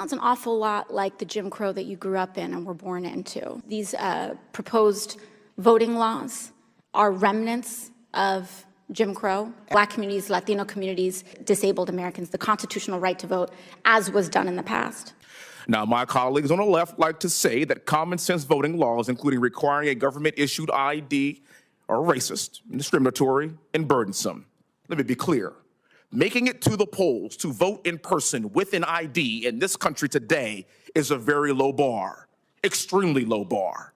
sounds an awful lot like the Jim Crow that you grew up in and were born into. These proposed voting laws are remnants of Jim Crow. Black communities, Latino communities, disabled Americans, the constitutional right to vote, as was done in the past. Now, my colleagues on the left like to say that common sense voting laws, including requiring a government-issued ID, are racist, discriminatory, and burdensome. Let me be clear. Making it to the polls to vote in person with an ID in this country today is a very low bar, extremely low bar.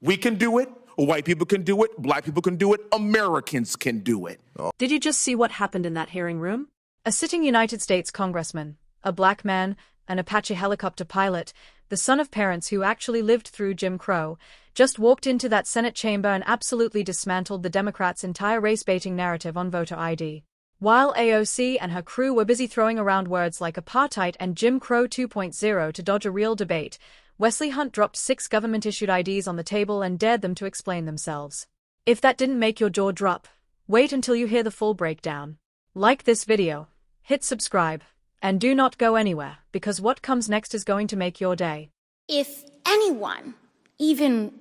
We can do it, white people can do it, black people can do it, Americans can do it. Did you just see what happened in that hearing room? A sitting United States congressman, a black man, an Apache helicopter pilot, the son of parents who actually lived through Jim Crow, just walked into that Senate chamber and absolutely dismantled the Democrats' entire race-baiting narrative on voter ID. While AOC and her crew were busy throwing around words like apartheid and Jim Crow 2.0 to dodge a real debate, Wesley Hunt dropped 6 government-issued IDs on the table and dared them to explain themselves. If that didn't make your jaw drop, wait until you hear the full breakdown. Like this video, hit subscribe, and do not go anywhere, because what comes next is going to make your day. If anyone even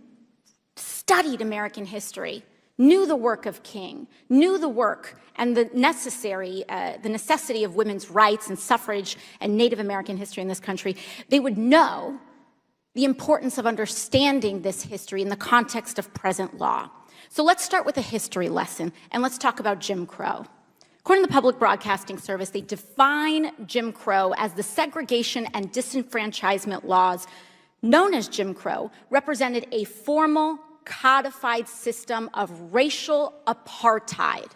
studied American history, knew the work of King, knew the work and the necessity of women's rights and suffrage and Native American history in this country, they would know the importance of understanding this history in the context of present law. So let's start with a history lesson, and let's talk about Jim Crow. According to the Public Broadcasting Service, they define Jim Crow as the segregation and disenfranchisement laws known as Jim Crow represented a formal, codified system of racial apartheid.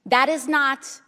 That is not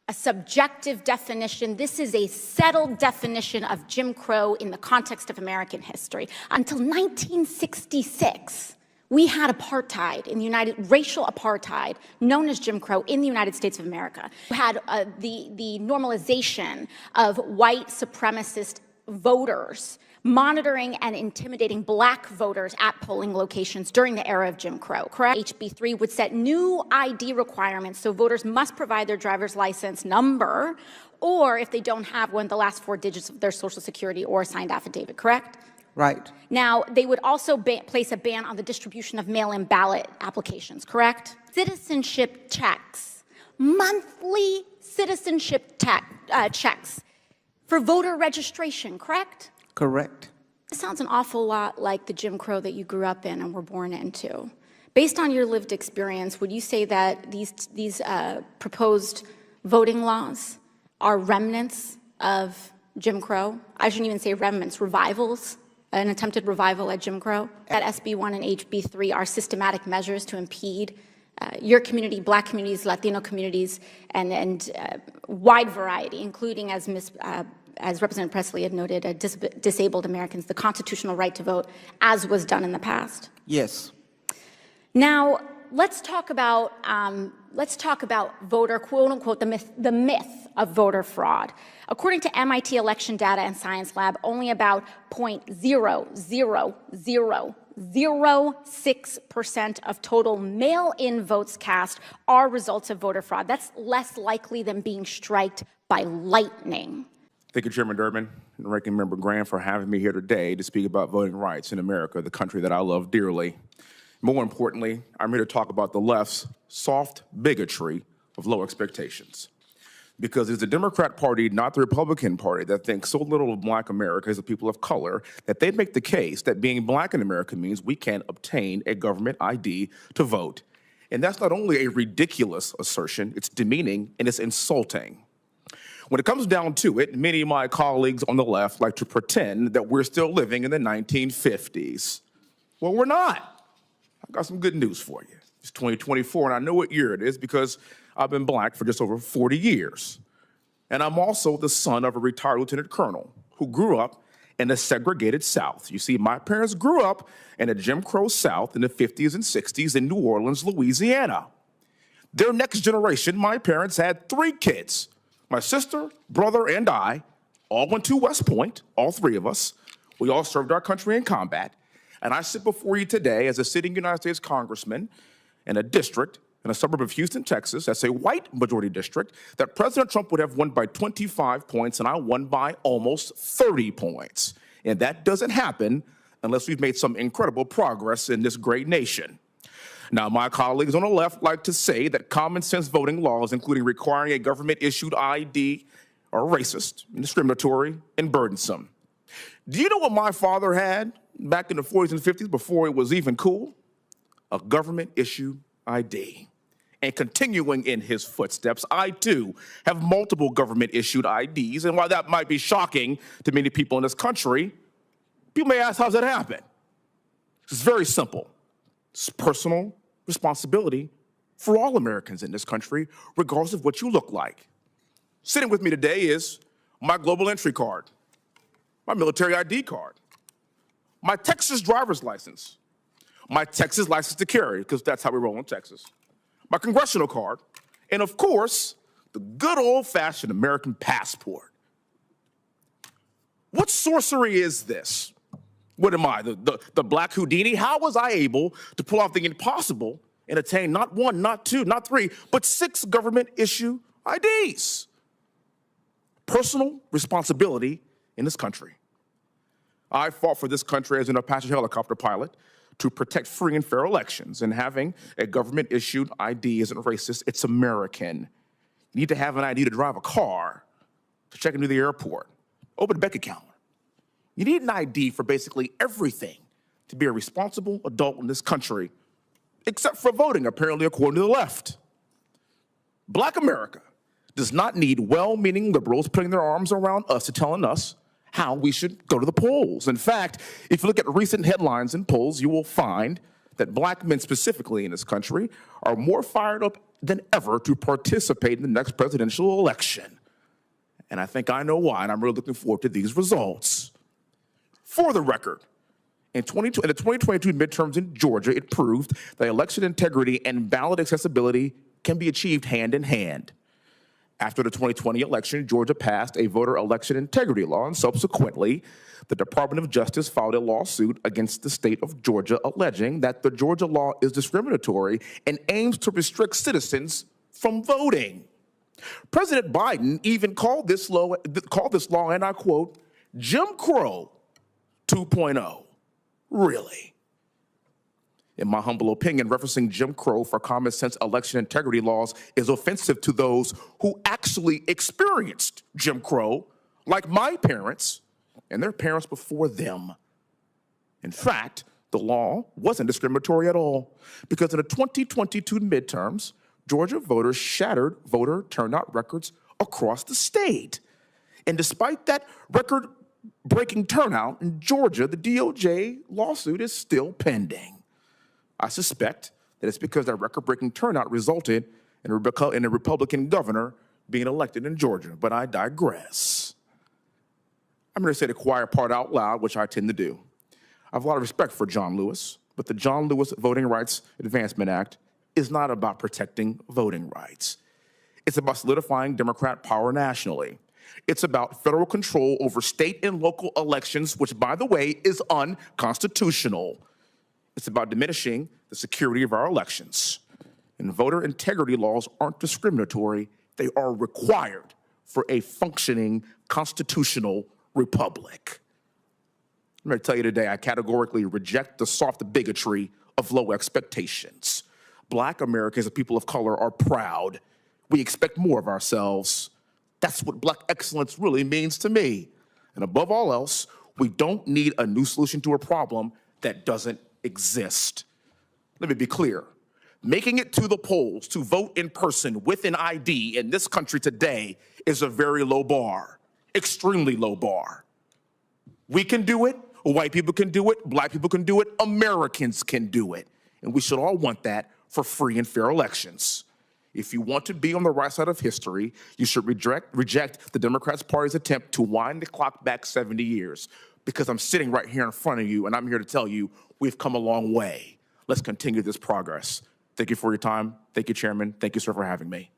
a subjective definition. This is a settled definition of Jim Crow in the context of American history. Until 1966, we had apartheid in the racial apartheid, known as Jim Crow, in the United States of America. We had the normalization of white supremacist voters monitoring and intimidating black voters at polling locations during the era of Jim Crow, correct? HB 3 would set new ID requirements, so voters must provide their driver's license number, or if they don't have one, the last 4 digits of their social security or a signed affidavit, correct? Right. Now, they would also place a ban on the distribution of mail-in ballot applications, correct? Citizenship checks, monthly citizenship checks for voter registration, correct? Correct. It sounds an awful lot like the Jim Crow that you grew up in and were born into. Based on your lived experience, would you say that these proposed voting laws are remnants of Jim Crow? I shouldn't even say remnants, revivals, an attempted revival at Jim Crow? That SB 1 and HB 3 are systematic measures to impede your community, black communities, Latino communities, and wide variety, including, as Representative Presley had noted, disabled Americans, the constitutional right to vote, as was done in the past. Yes. Now, let's talk about voter, quote unquote, the myth of voter fraud. According to MIT Election Data and Science Lab, only about 0.00006% of total mail-in votes cast are results of voter fraud. That's less likely than being striked by lightning. Thank you, Chairman Durbin and Ranking Member Graham, for having me here today to speak about voting rights in America, the country that I love dearly. More importantly, I'm here to talk about the left's soft bigotry of low expectations. Because it's the Democrat Party, not the Republican Party, that thinks so little of black America as a people of color that they make the case that being black in America means we can't obtain a government ID to vote. And that's not only a ridiculous assertion, it's demeaning and it's insulting. When it comes down to it, many of my colleagues on the left like to pretend that we're still living in the 1950s. Well, we're not. I've got some good news for you. It's 2024, and I know what year it is because I've been black for just over 40 years. And I'm also the son of a retired lieutenant colonel who grew up in the segregated South. You see, my parents grew up in a Jim Crow South in the 50s and 60s in New Orleans, Louisiana. Their next generation, my parents had 3 kids. My sister, brother, and I all went to West Point, all 3 of us. We all served our country in combat. And I sit before you today as a sitting United States congressman in a district in a suburb of Houston, Texas, that's a white majority district, that President Trump would have won by 25 points and I won by almost 30 points. And that doesn't happen unless we've made some incredible progress in this great nation. Now, my colleagues on the left like to say that common sense voting laws, including requiring a government-issued ID, are racist, discriminatory, and burdensome. Do you know what my father had back in the 40s and 50s before it was even cool? A government-issued ID. And continuing in his footsteps, I too have multiple government-issued IDs, and while that might be shocking to many people in this country, people may ask, how's that happen? It's very simple. It's personal responsibility for all Americans in this country, regardless of what you look like. Sitting with me today is my global entry card, my military ID card, my Texas driver's license, my Texas license to carry, because that's how we roll in Texas, my congressional card, and of course, the good old-fashioned American passport. What sorcery is this? What am I, the Black Houdini? How was I able to pull off the impossible and attain not one, not two, not three, but 6 government-issue IDs? Personal responsibility in this country. I fought for this country as an Apache helicopter pilot to protect free and fair elections, and having a government-issued ID isn't racist, it's American. You need to have an ID to drive a car, to check into the airport, open a bank account. You need an ID for basically everything to be a responsible adult in this country, except for voting, apparently, according to the left. Black America does not need well-meaning liberals putting their arms around us and telling us how we should go to the polls. In fact, if you look at recent headlines and polls, you will find that black men specifically in this country are more fired up than ever to participate in the next presidential election. And I think I know why, and I'm really looking forward to these results. For the record, in the 2022 midterms in Georgia, it proved that election integrity and ballot accessibility can be achieved hand in hand. After the 2020 election, Georgia passed a voter election integrity law, and subsequently, the Department of Justice filed a lawsuit against the state of Georgia, alleging that the Georgia law is discriminatory and aims to restrict citizens from voting. President Biden even called this law, and I quote, Jim Crow 2.0. Really? In my humble opinion, referencing Jim Crow for common sense election integrity laws is offensive to those who actually experienced Jim Crow, like my parents and their parents before them. In fact, the law wasn't discriminatory at all, because in the 2022 midterms, Georgia voters shattered voter turnout records across the state. And despite that record-breaking turnout in Georgia, the DOJ lawsuit is still pending. I suspect that it's because that record-breaking turnout resulted in a Republican governor being elected in Georgia, but I digress. I'm going to say the quiet part out loud, which I tend to do. I have a lot of respect for John Lewis, but the John Lewis Voting Rights Advancement Act is not about protecting voting rights. It's about solidifying Democrat power nationally. It's about federal control over state and local elections, which, by the way, is unconstitutional. It's about diminishing the security of our elections. And voter integrity laws aren't discriminatory. They are required for a functioning constitutional republic. I'm going to tell you today, I categorically reject the soft bigotry of low expectations. Black Americans and people of color are proud. We expect more of ourselves. That's what Black excellence really means to me. And above all else, we don't need a new solution to a problem that doesn't exist. Let me be clear. Making it to the polls to vote in person with an ID in this country today is a very low bar, extremely low bar. We can do it, white people can do it, black people can do it, Americans can do it. And we should all want that for free and fair elections. If you want to be on the right side of history, you should reject the Democrats' party's attempt to wind the clock back 70 years. Because I'm sitting right here in front of you, and I'm here to tell you we've come a long way. Let's continue this progress. Thank you for your time. Thank you, Chairman. Thank you, sir, for having me.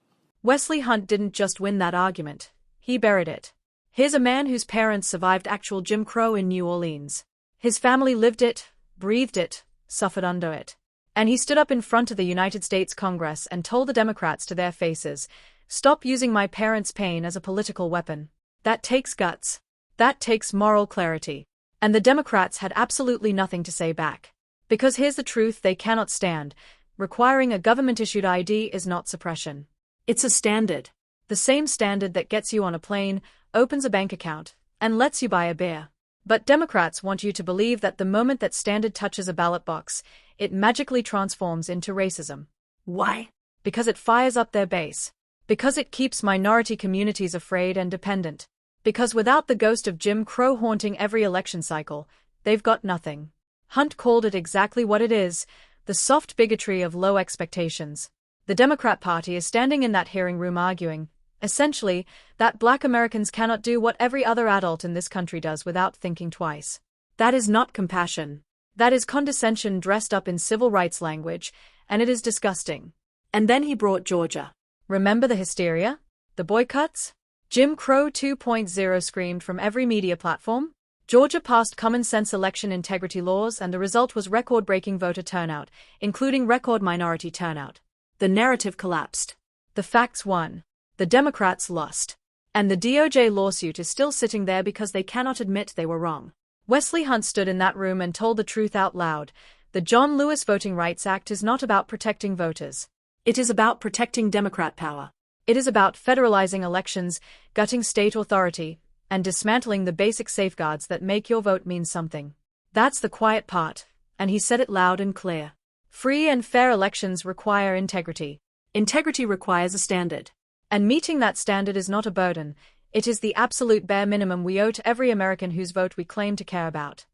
Wesley Hunt didn't just win that argument. He buried it. Here's a man whose parents survived actual Jim Crow in New Orleans. His family lived it, breathed it, suffered under it. And he stood up in front of the United States Congress and told the Democrats to their faces, "Stop using my parents' pain as a political weapon. That takes guts. That takes moral clarity." And the Democrats had absolutely nothing to say back. Because here's the truth they cannot stand: requiring a government-issued ID is not suppression. It's a standard. The same standard that gets you on a plane, opens a bank account, and lets you buy a beer. But Democrats want you to believe that the moment that standard touches a ballot box, it magically transforms into racism. Why? Because it fires up their base. Because it keeps minority communities afraid and dependent. Because without the ghost of Jim Crow haunting every election cycle, they've got nothing. Hunt called it exactly what it is: the soft bigotry of low expectations. The Democrat Party is standing in that hearing room arguing, essentially, that Black Americans cannot do what every other adult in this country does without thinking twice. That is not compassion. That is condescension dressed up in civil rights language, and it is disgusting. And then he brought Georgia. Remember the hysteria? The boycotts? Jim Crow 2.0 screamed from every media platform. Georgia passed common-sense election integrity laws, and the result was record-breaking voter turnout, including record minority turnout. The narrative collapsed. The facts won. The Democrats lost. And the DOJ lawsuit is still sitting there because they cannot admit they were wrong. Wesley Hunt stood in that room and told the truth out loud. The John Lewis Voting Rights Act is not about protecting voters. It is about protecting Democrat power. It is about federalizing elections, gutting state authority, and dismantling the basic safeguards that make your vote mean something. That's the quiet part, and he said it loud and clear. Free and fair elections require integrity. Integrity requires a standard. And meeting that standard is not a burden, it is the absolute bare minimum we owe to every American whose vote we claim to care about.